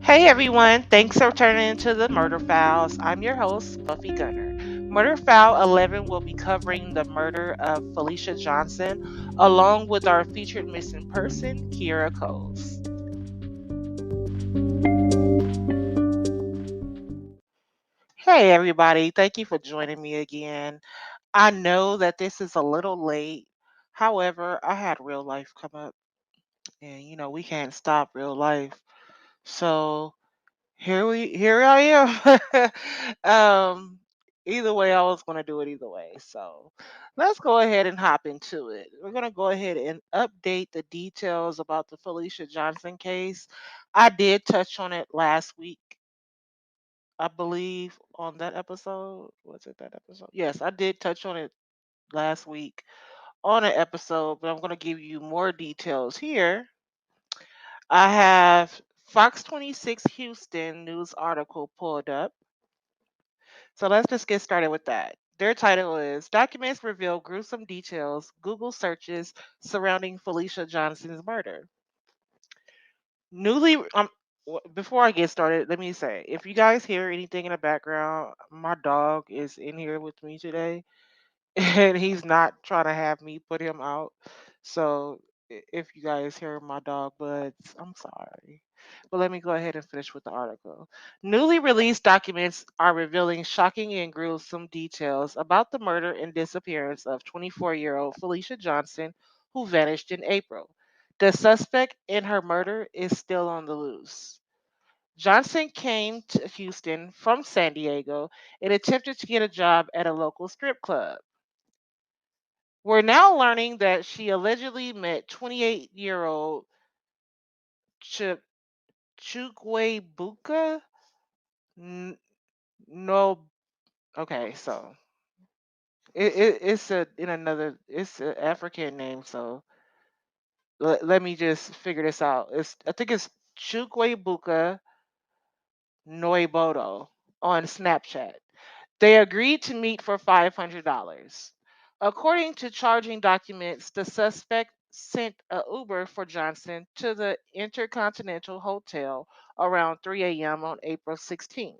Hey everyone, thanks for turning into the Murder Files. I'm your host, Buffy Gunner. Murder File 11 will be covering the murder of Felicia Johnson, along with our featured missing person, Kierra Coles. Hey everybody, thank you for joining me again. I know that this is a little late. However, I had real life come up, and we can't stop real life. So here I am. Either way, I was gonna do it either way. So let's go ahead and hop into it. We're gonna go ahead and update the details about the Felicia Johnson case. I did touch on it last week, I believe, on that episode. Was it that episode? Yes, I did touch on it last week on an episode, but I'm gonna give you more details here. I have Fox 26 Houston news article pulled up. So let's just get started with that. Their title is Documents Reveal Gruesome Details, Google Searches Surrounding Felicia Johnson's Murder. Newly, before I get started, let me say if you guys hear anything in the background, my dog is in here with me today. And he's not trying to have me put him out. So if you guys hear my dog buds, I'm sorry. But let me go ahead and finish with the article. Newly released documents are revealing shocking and gruesome details about the murder and disappearance of 24-year-old Felicia Johnson, who vanished in April. The suspect in her murder is still on the loose. Johnson came to Houston from San Diego and attempted to get a job at a local strip club. We're now learning that she allegedly met 28-year-old Ch- Chukwebuka. No, okay, so it's a in another it's an African name. So let me just figure this out. I think it's Chukwebuka Noibodo on Snapchat. They agreed to meet for $500. According to charging documents, the suspect sent a Uber for Johnson to the Intercontinental Hotel around 3 a.m. on April 16th.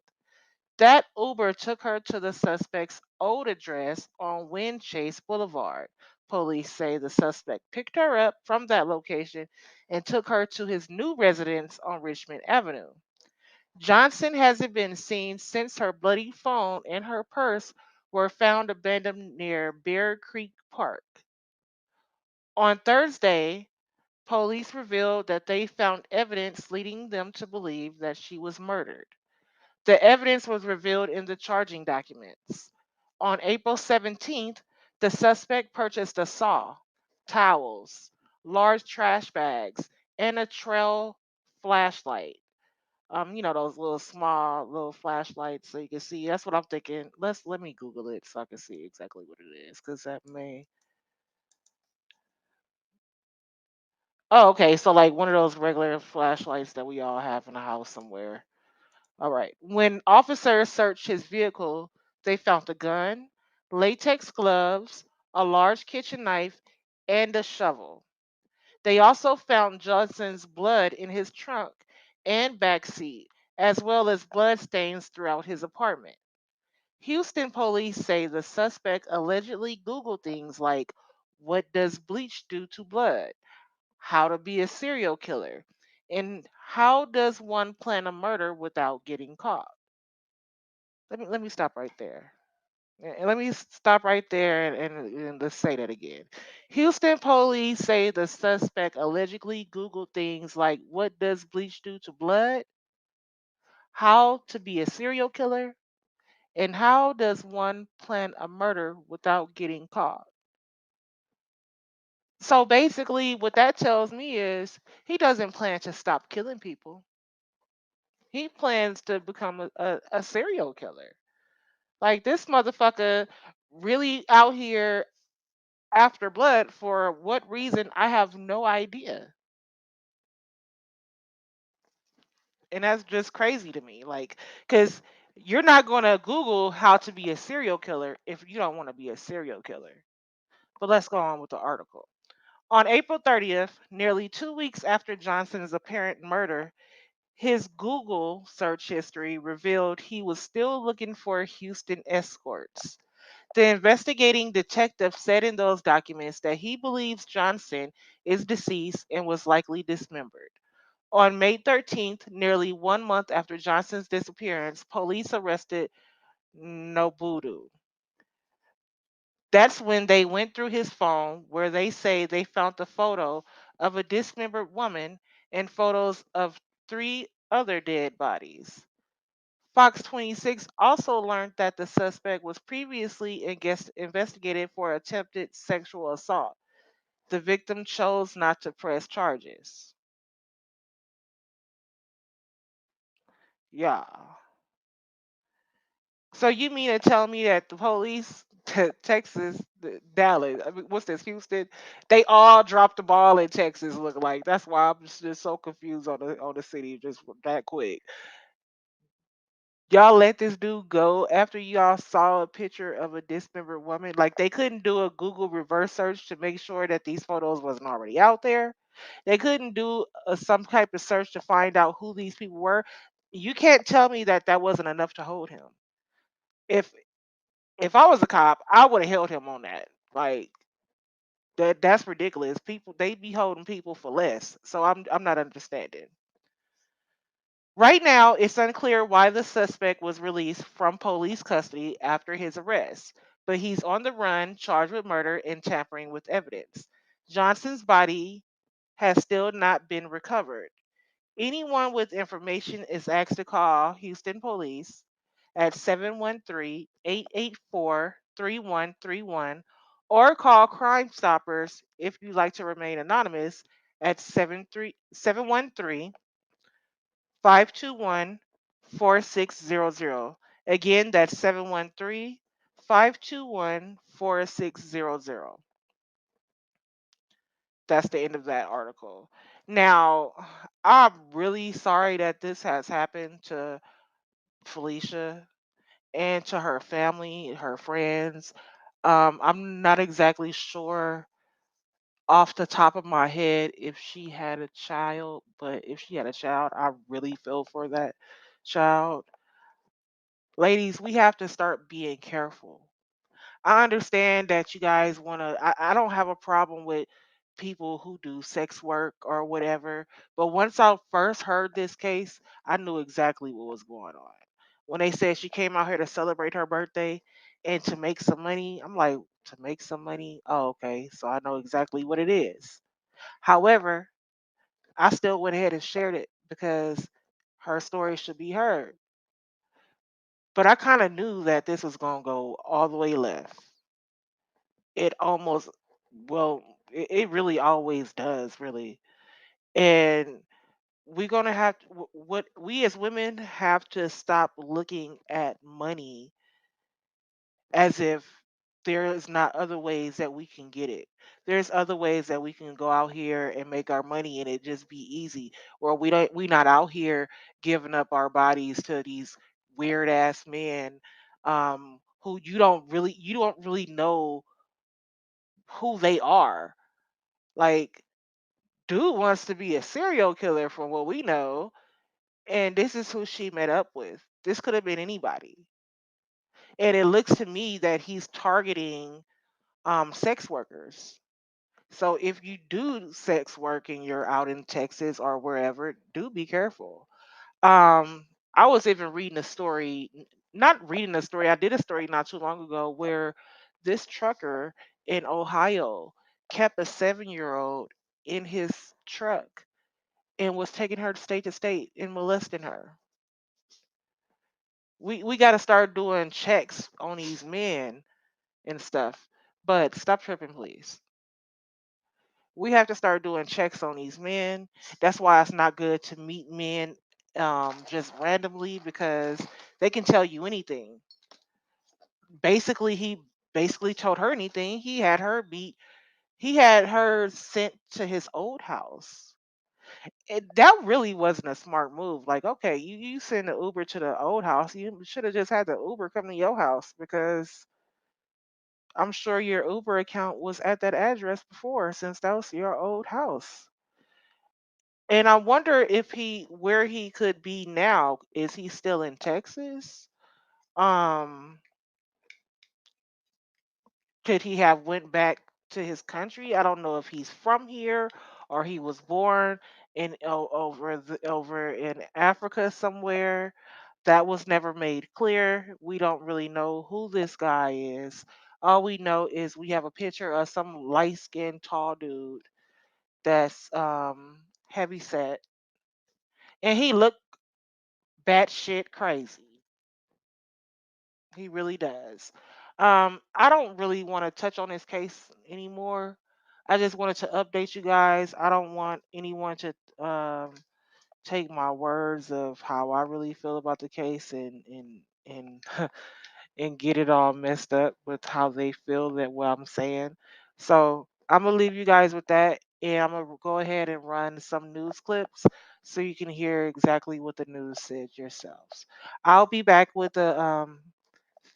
That Uber took her to the suspect's old address on Windchase Boulevard. Police say the suspect picked her up from that location and took her to his new residence on Richmond Avenue. Johnson hasn't been seen since her bloody phone and her purse were found abandoned near Bear Creek Park. On Thursday, police revealed that they found evidence leading them to believe that she was murdered. The evidence was revealed in the charging documents. On April 17th, the suspect purchased a saw, towels, large trash bags, and a trail flashlight. Those little small little flashlights so you can see. That's what I'm thinking. Let me Google it so I can see exactly what it is, because that may. Oh, okay. So like one of those regular flashlights that we all have in the house somewhere. All right. When officers searched his vehicle, they found a gun, latex gloves, a large kitchen knife, and a shovel. They also found Johnson's blood in his trunk and back seat, as well as blood stains throughout his apartment. Houston police say the suspect allegedly Googled things like what does bleach do to blood, how to be a serial killer, and how does one plan a murder without getting caught. Let me stop right there. And let me stop right there and let's say that again. Houston police say the suspect allegedly Googled things like what does bleach do to blood, how to be a serial killer, and how does one plan a murder without getting caught? So basically, what that tells me is he doesn't plan to stop killing people. He plans to become a serial killer. Like this motherfucker really out here after blood for what reason? I have no idea. And that's just crazy to me. Like, because you're not going to Google how to be a serial killer if you don't want to be a serial killer. But let's go on with the article. On April 30th, nearly 2 weeks after Johnson's apparent murder, His Google search history revealed he was still looking for Houston escorts. The investigating detective said in those documents that he believes Johnson is deceased and was likely dismembered. On May 13th, nearly 1 month after Johnson's disappearance, police arrested Nobudu. That's when they went through his phone, where they say they found a photo of a dismembered woman and photos of three other dead bodies. Fox 26 also learned that the suspect was previously investigated for attempted sexual assault. The victim chose not to press charges. Yeah. So you mean to tell me that the police, Texas, Dallas, I mean, what's this, Houston? They all dropped the ball in Texas. Look like that's why I'm just so confused on the city just that quick. Y'all let this dude go after y'all saw a picture of a dismembered woman. Like they couldn't do a Google reverse search to make sure that these photos wasn't already out there. They couldn't do some type of search to find out who these people were. You can't tell me that that wasn't enough to hold him. If if I was a cop, I would have held him on that. Like that's ridiculous. People they be holding people for less. So I'm not understanding. Right now, it's unclear why the suspect was released from police custody after his arrest, but he's on the run, charged with murder and tampering with evidence. Johnson's body has still not been recovered. Anyone with information is asked to call Houston Police at 713-884-3131 or call Crime Stoppers if you'd like to remain anonymous at 713 521 4600. Again, that's 713-521-4600. That's the end of that article. Now, I'm really sorry that this has happened to Felicia and to her family, her friends. I'm not exactly sure off the top of my head if she had a child, but if she had a child, I really feel for that child. Ladies, we have to start being careful. I understand that you guys want to, I don't have a problem with people who do sex work or whatever. But once I first heard this case, I knew exactly what was going on. When they said she came out here to celebrate her birthday and to make some money, I'm like, to make some money? Oh, okay. So I know exactly what it is. However, I still went ahead and shared it because her story should be heard. But I kind of knew that this was going to go all the way left. It almost, well, it really always does, really. And we're going to have to, what we as women have to stop looking at money as if there is not other ways that we can get it. There's other ways that we can go out here and make our money and it just be easy. Or we not out here giving up our bodies to these weird ass men who you don't really know who they are. Like dude wants to be a serial killer from what we know, and this is who she met up with. This could have been anybody. And it looks to me that he's targeting sex workers. So if you do sex work and you're out in Texas or wherever, do be careful. I was even reading a story, not reading a story, I did a story not too long ago where this trucker in Ohio kept a 7-year old in his truck and was taking her to state and molesting her. We got to start doing checks on these men and stuff. But stop tripping, please. We have to start doing checks on these men. That's why it's not good to meet men just randomly because they can tell you anything. He basically told her anything. He had her sent to his old house. That really wasn't a smart move. Like, okay, you send the Uber to the old house. You should have just had the Uber come to your house because I'm sure your Uber account was at that address before since that was your old house. And I wonder if he where he could be now. Is he still in Texas? Um, could he have went back to his country? I don't know if he's from here or he was born in over in Africa somewhere. That was never made clear. We don't really know who this guy is. All we know is we have a picture of some light skinned tall dude that's heavy set, and he looked batshit crazy. He really does. I don't really want to touch on this case anymore. I just wanted to update you guys. I don't want anyone to take my words of how I really feel about the case and and get it all messed up with how they feel that what I'm saying. So I'm gonna leave you guys with that, and I'm gonna go ahead and run some news clips so you can hear exactly what the news said yourselves. I'll be back with the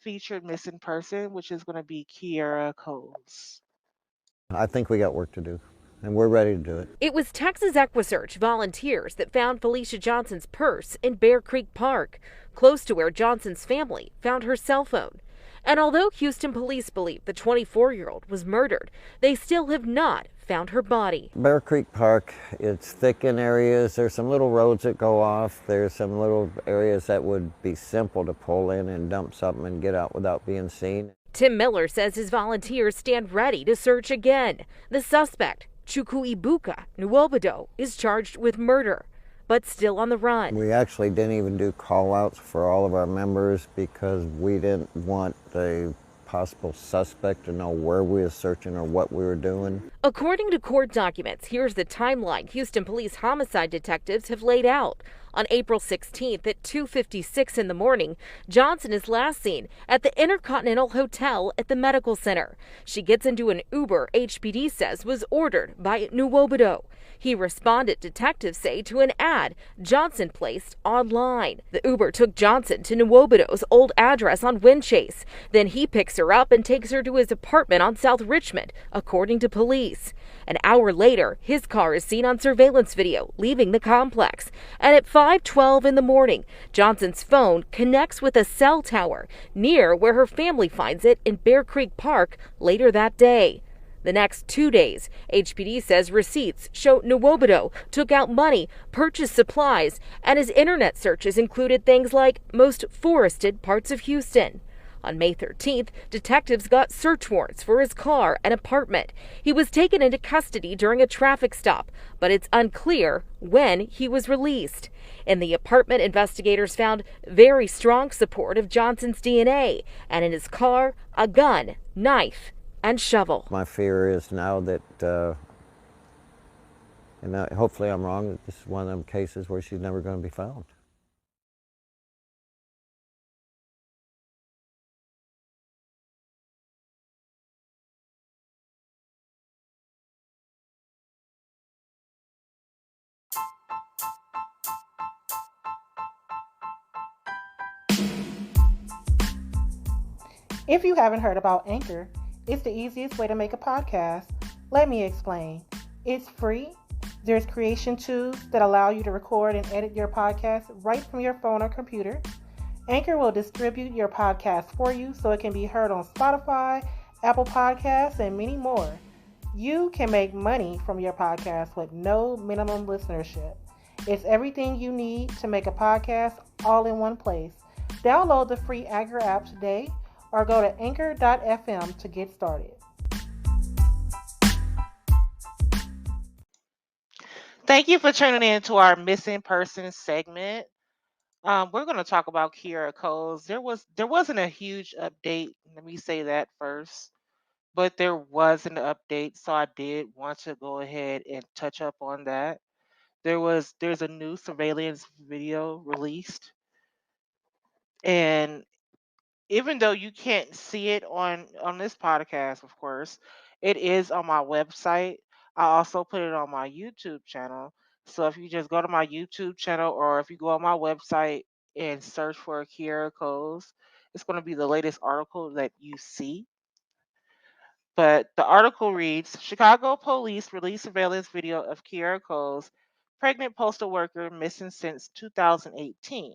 featured missing person, which is gonna be Kierra Coles. I think we got work to do, and we're ready to do it. It was Texas EquiSearch volunteers that found Felicia Johnson's purse in Bear Creek Park, close to where Johnson's family found her cell phone. And although Houston police believe the 24-year-old was murdered, they still have not found her body. Bear Creek Park, it's thick in areas. There's some little roads that go off. There's some little areas that would be simple to pull in and dump something and get out without being seen. Tim Miller says his volunteers stand ready to search again. The suspect, Chukwuebuka Nwobodo, is charged with murder, but still on the run. We actually didn't even do call outs for all of our members because we didn't want the possible suspect to know where we were searching or what we were doing. According to court documents, here's the timeline Houston police homicide detectives have laid out. On April 16th at 2:56 in the morning, Johnson is last seen at the Intercontinental Hotel at the medical center. She gets into an Uber HPD says was ordered by Nwobodo. He responded, detectives say, to an ad Johnson placed online. The Uber took Johnson to Nwobodo's old address on Windchase. Then he picks her up and takes her to his apartment on South Richmond, according to police. An hour later, his car is seen on surveillance video leaving the complex. And at 5:12 in the morning, Johnson's phone connects with a cell tower near where her family finds it in Bear Creek Park later that day. The next 2 days, HPD says receipts show Nwobodo took out money, purchased supplies, and his internet searches included things like most forested parts of Houston. On May 13th, detectives got search warrants for his car and apartment. He was taken into custody during a traffic stop, but it's unclear when he was released. In the apartment, investigators found very strong support of Johnson's DNA, and in his car, a gun, knife, and shovel. My fear is now that, and hopefully I'm wrong, that this is one of them cases where she's never going to be found. If you haven't heard about Anchor, it's the easiest way to make a podcast. Let me explain. It's free. There's creation tools that allow you to record and edit your podcast right from your phone or computer. Anchor will distribute your podcast for you so it can be heard on Spotify, Apple Podcasts, and many more. You can make money from your podcast with no minimum listenership. It's everything you need to make a podcast all in one place. Download the free Anchor app today or go to anchor.fm to get started. Thank you for tuning in to our missing person segment. We're going to talk about Kierra Coles. There wasn't a huge update. Let me say that first, but there was an update, so I did want to go ahead and touch up on that. There's a new surveillance video released, and even though you can't see it on this podcast, of course, it is on my website. I also put it on my YouTube channel. So if you just go to my YouTube channel or if you go on my website and search for Kierra Coles, it's going to be the latest article that you see. But the article reads, Chicago police release surveillance video of Kierra Coles pregnant postal worker missing since 2018.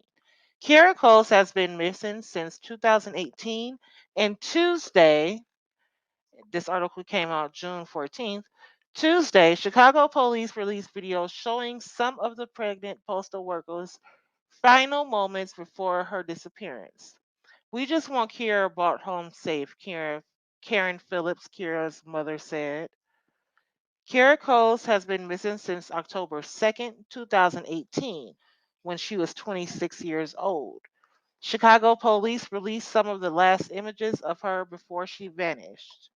Kierra Coles has been missing since 2018, and Tuesday, this article came out June 14th. Tuesday, Chicago police released videos showing some of the pregnant postal worker's final moments before her disappearance. We just want Kierra brought home safe, Karen Phillips, Kierra's mother said. Kierra Coles has been missing since October 2nd, 2018, when she was 26 years old. Chicago police released some of the last images of her before she vanished.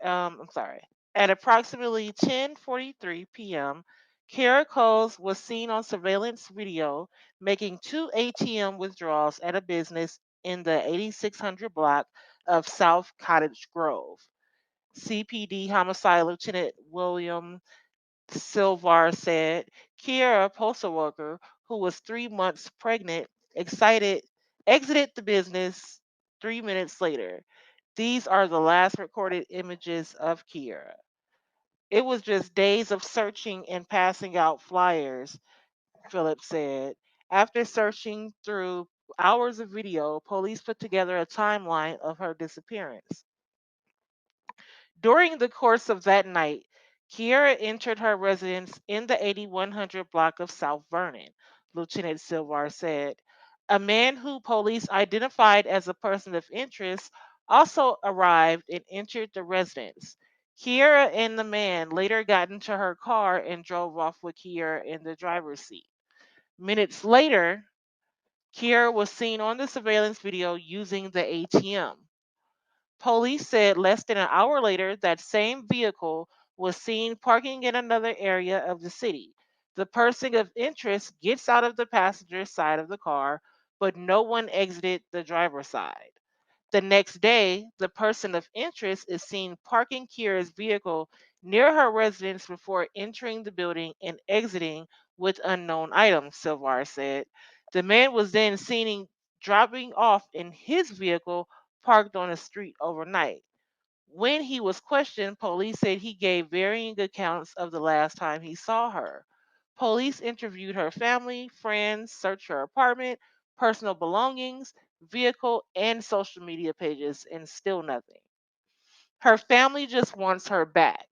I'm sorry. At approximately 10:43 p.m., Kierra Coles was seen on surveillance video making two ATM withdrawals at a business in the 8600 block of South Cottage Grove. CPD Homicide Lieutenant William Silvar said Kierra, a postal worker who was 3 months pregnant, excited exited the business 3 minutes later. These are the last recorded images of Kierra. It was just days of searching and passing out flyers, Phillips said. After searching through hours of video, police put together a timeline of her disappearance. During the course of that night, Kierra entered her residence in the 8100 block of South Vernon, Lieutenant Silvar said. A man who police identified as a person of interest also arrived and entered the residence. Kierra and the man later got into her car and drove off with Kierra in the driver's seat. Minutes later, Kierra was seen on the surveillance video using the ATM. Police said less than an hour later that same vehicle was seen parking in another area of the city. The person of interest gets out of the passenger side of the car, but no one exited the driver's side. The next day, the person of interest is seen parking Kira's vehicle near her residence before entering the building and exiting with unknown items, Silvar said. The man was then seen dropping off in his vehicle parked on a street overnight. When he was questioned, police said he gave varying accounts of the last time he saw her. Police interviewed her family, friends, searched her apartment, personal belongings, vehicle, and social media pages, and still nothing. Her family just wants her back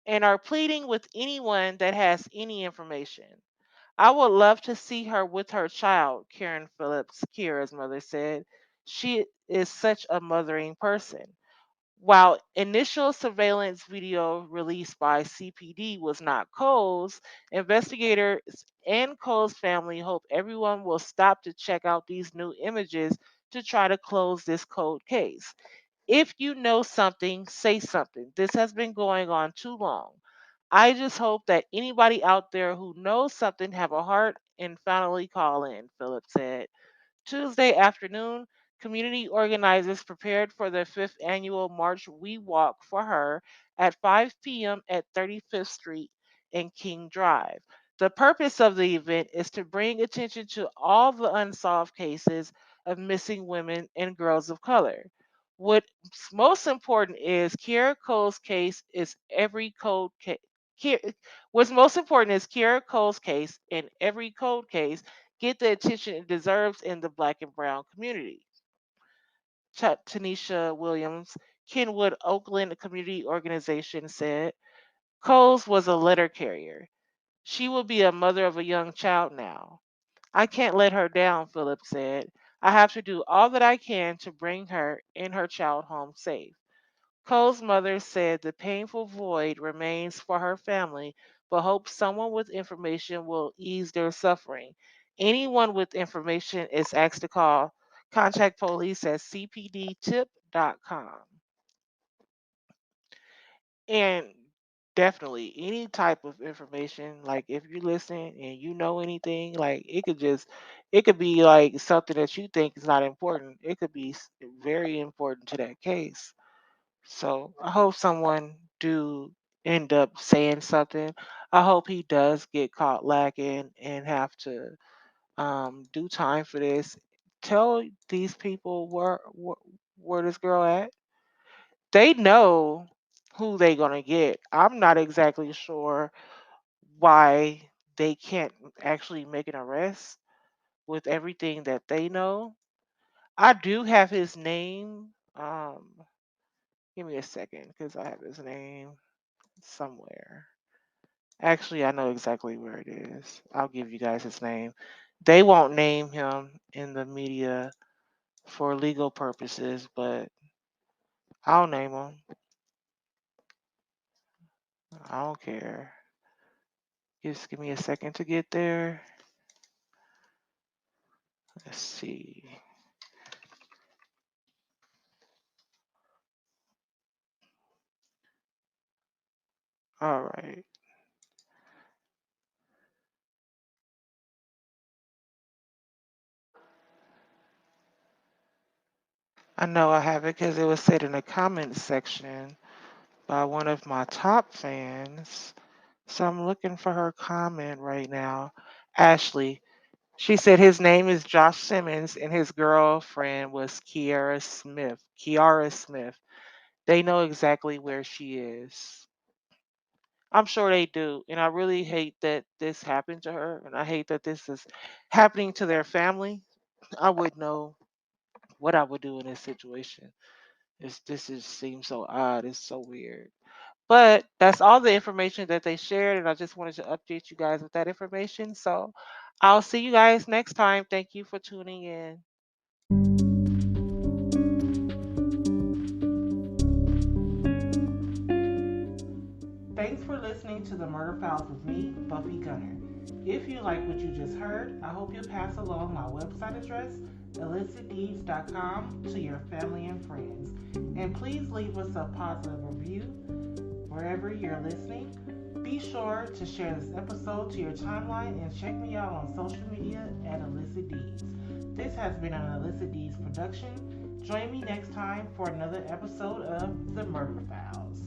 and are pleading with anyone that has any information. I would love to see her with her child, Karen Phillips, Kira's mother said. She is such a mothering person. While initial surveillance video released by CPD was not Cole's, investigators and Cole's family hope everyone will stop to check out these new images to try to close this cold case. If you know something, say something. This has been going on too long. I just hope that anybody out there who knows something have a heart and finally call in, Phillips said. Tuesday afternoon, community organizers prepared for the fifth annual March We Walk for Her at 5 p.m. at 35th Street and King Drive. The purpose of the event is to bring attention to all the unsolved cases of missing women and girls of color. What's most important is Kierra Cole's case is every code case. What's most important is Kierra Cole's case and every code case get the attention it deserves in the black and brown community. Tanisha Williams, Kenwood Oakland Community Organization said, Coles was a letter carrier. She will be a mother of a young child now. I can't let her down, Phillips said. I have to do all that I can to bring her and her child home safe. Cole's mother said the painful void remains for her family, but hopes someone with information will ease their suffering. Anyone with information is asked to call. Contact police at cpdtip.com. And definitely any type of information, like if you're listening and you know anything, like it could be like something that you think is not important. It could be very important to that case. So I hope someone do end up saying something. I hope he does get caught lacking and have to do time for this. Tell these people where this girl at. They know who they gonna get. I'm not exactly sure why they can't actually make an arrest with everything that they know. I do have his name. Give me a second because I have his name somewhere. Actually, I know exactly where it is. I'll give you guys his name. They won't name him in the media for legal purposes, but I'll name him. I don't care. Just give me a second to get there. Let's see. All right. I know I have it because it was said in the comments section by one of my top fans. So I'm looking for her comment right now. Ashley. She said his name is Josh Simmons and his girlfriend was Kierra Smith. Kiara Smith. They know exactly where she is. I'm sure they do. And I really hate that this happened to her. And I hate that this is happening to their family. I would know what I would do in this situation. This is seems so odd. It's so weird. But that's all the information that they shared, and I just wanted to update you guys with that information. So I'll see you guys next time. Thank you for tuning in. Thanks for listening to the Murder Files with me, Buffy Gunner. If you like what you just heard, I hope you'll pass along my website address, illicitdeeds.com, to your family and friends. And please leave us a positive review wherever you're listening. Be sure to share this episode to your timeline and check me out on social media at Illicit Deeds. This has been an Illicit Deeds production. Join me next time for another episode of The Murder Files.